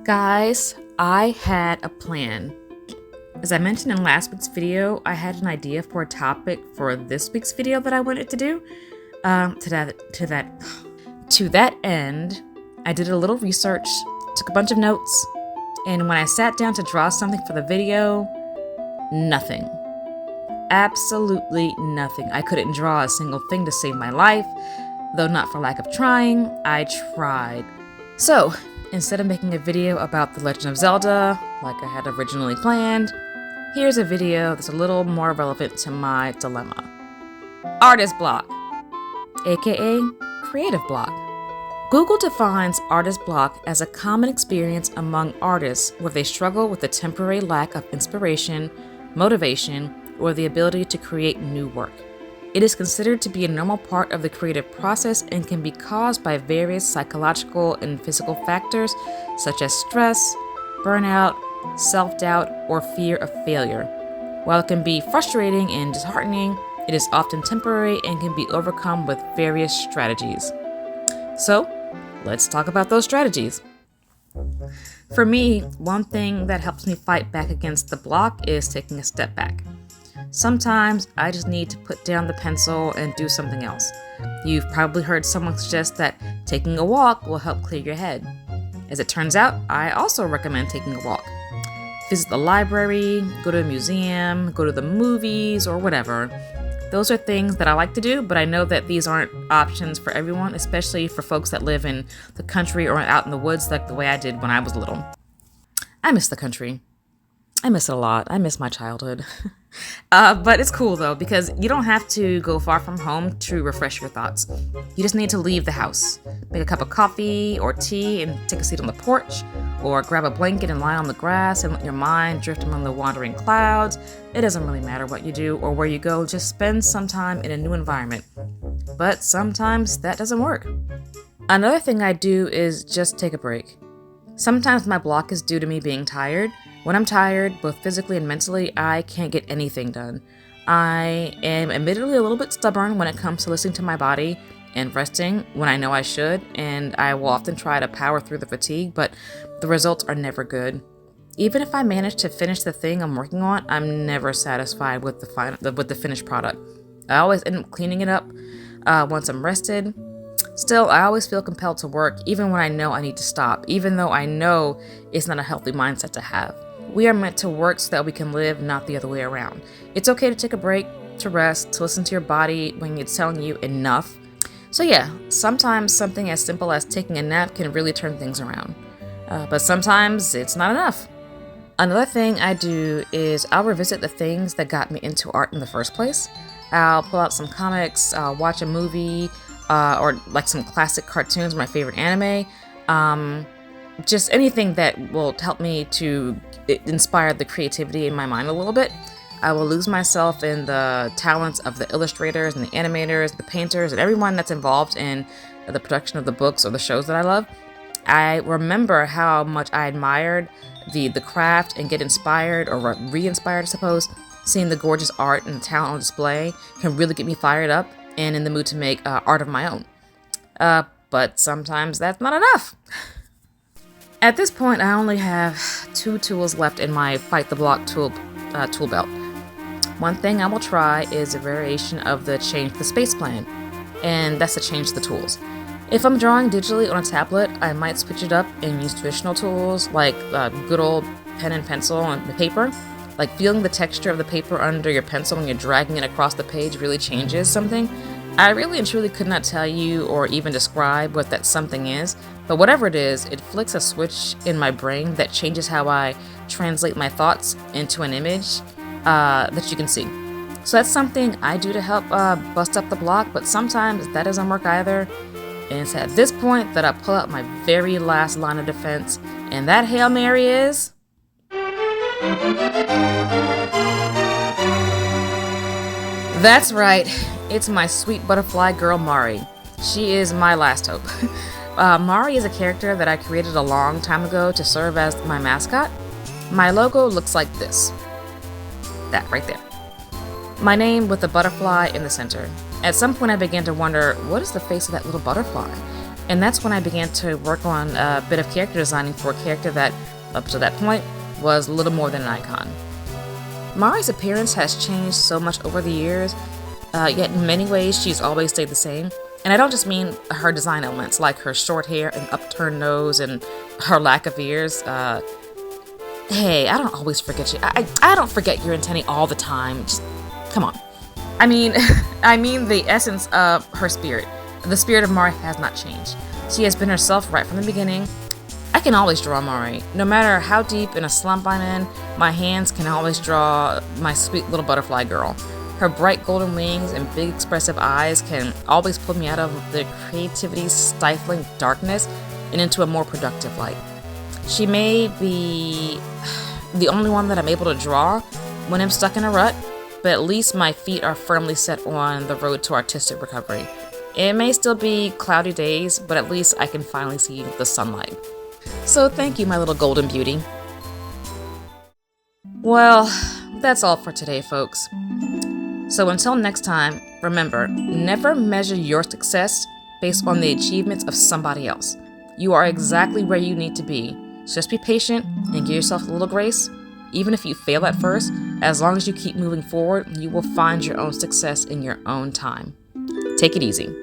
Guys, I had a plan. As I mentioned in last week's video, I had an idea for a topic for this week's video that I wanted to do. To that end, I did a little research, took a bunch of notes, and when I sat down to draw something for the video, nothing. Absolutely nothing. I couldn't draw a single thing to save my life, though not for lack of trying. I tried. So, instead of making a video about the Legend of Zelda, like I had originally planned, here's a video that's a little more relevant to my dilemma. Artist block, aka creative block. Google defines artist block as a common experience among artists where they struggle with a temporary lack of inspiration, motivation, or the ability to create new work. It is considered to be a normal part of the creative process and can be caused by various psychological and physical factors such as stress, burnout, self-doubt, or fear of failure. While it can be frustrating and disheartening, it is often temporary and can be overcome with various strategies. So, let's talk about those strategies. For me, one thing that helps me fight back against the block is taking a step back. Sometimes I just need to put down the pencil and do something else. You've probably heard someone suggest that taking a walk will help clear your head. As it turns out, I also recommend taking a walk. Visit the library, go to a museum, go to the movies, or whatever. Those are things that I like to do, but I know that these aren't options for everyone, especially for folks that live in the country or out in the woods like the way I did when I was little. I miss the country. I miss it a lot. I miss my childhood. But it's cool though, because you don't have to go far from home to refresh your thoughts. You just need to leave the house, make a cup of coffee or tea and take a seat on the porch, or grab a blanket and lie on the grass and let your mind drift among the wandering clouds. It doesn't really matter what you do or where you go, just spend some time in a new environment. But sometimes that doesn't work. Another thing I do is just take a break. Sometimes my block is due to me being tired. When I'm tired, both physically and mentally, I can't get anything done. I am admittedly a little bit stubborn when it comes to listening to my body and resting when I know I should, and I will often try to power through the fatigue, but the results are never good. Even if I manage to finish the thing I'm working on, I'm never satisfied with the finished product. I always end up cleaning it up once I'm rested. Still, I always feel compelled to work, even when I know I need to stop, even though I know it's not a healthy mindset to have. We are meant to work so that we can live, not the other way around. It's okay to take a break, to rest, to listen to your body when it's telling you enough. So yeah, sometimes something as simple as taking a nap can really turn things around. But sometimes it's not enough. Another thing I do is I'll revisit the things that got me into art in the first place. I'll pull out some comics, watch a movie, or like some classic cartoons, my favorite anime. Just anything that will help me to inspire the creativity in my mind a little bit. I will lose myself in the talents of the illustrators and the animators, the painters, and everyone that's involved in the production of the books or the shows that I love. I remember how much I admired the craft and get inspired or re-inspired, I suppose. Seeing the gorgeous art and the talent on display can really get me fired up and in the mood to make art of my own. But sometimes that's not enough. At this point, I only have 2 tools left in my Fight the Block tool belt. One thing I will try is a variation of the Change the Space plan, and that's to change the tools. If I'm drawing digitally on a tablet, I might switch it up and use traditional tools like good old pen and pencil on the paper. Like feeling the texture of the paper under your pencil when you're dragging it across the page really changes something. I really and truly could not tell you or even describe what that something is, but whatever it is, it flicks a switch in my brain that changes how I translate my thoughts into an image that you can see. So that's something I do to help bust up the block, but sometimes that doesn't work either. And it's at this point that I pull out my very last line of defense, and that Hail Mary is... That's right. It's my sweet butterfly girl, Mari. She is my last hope. Mari is a character that I created a long time ago to serve as my mascot. My logo looks like this. That right there. My name with the butterfly in the center. At some point I began to wonder, what is the face of that little butterfly? And that's when I began to work on a bit of character designing for a character that, up to that point, was little more than an icon. Mari's appearance has changed so much over the years, yet in many ways she's always stayed the same. And I don't just mean her design elements, like her short hair and upturned nose and her lack of ears. Hey, I don't always forget you. I don't forget your antennae all the time. Just, come on. I mean, I mean the essence of her spirit. The spirit of Mari has not changed. She has been herself right from the beginning. I can always draw Mari. No matter how deep in a slump I'm in, my hands can always draw my sweet little butterfly girl. Her bright golden wings and big expressive eyes can always pull me out of the creativity's stifling darkness and into a more productive light. She may be the only one that I'm able to draw when I'm stuck in a rut, but at least my feet are firmly set on the road to artistic recovery. It may still be cloudy days, but at least I can finally see the sunlight. So thank you, my little golden beauty. Well, that's all for today, folks. So until next time, remember, never measure your success based on the achievements of somebody else. You are exactly where you need to be. So just be patient and give yourself a little grace. Even if you fail at first, as long as you keep moving forward, you will find your own success in your own time. Take it easy.